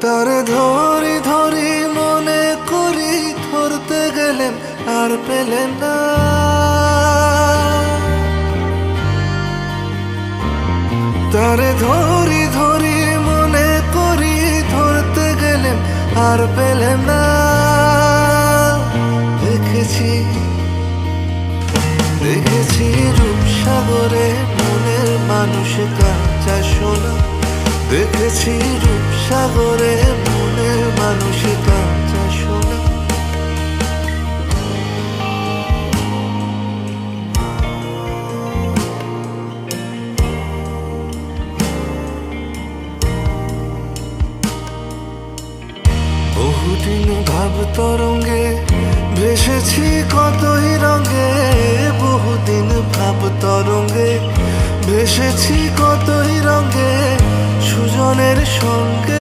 তারে ধরি ধরি মনে করি, ধরতে গেলেন আর পেলেন না। তারে ধরি ধরি মনে করি, ধরতে গেলেন আর পেলেন না। দেখেছি দেখেছি রূপসাগরে মনের মানুষ কাঁচা সোনা। দেখেছি রূপসাগরে মনের মানুষ কাঁচা সোনা। বহুদিন ভাব তরঙ্গে ভেসেছি কতই রঙে। বহুদিন ভাব তরঙ্গে ভেসেছি কতই রঙে, সুজনের সঙ্গে।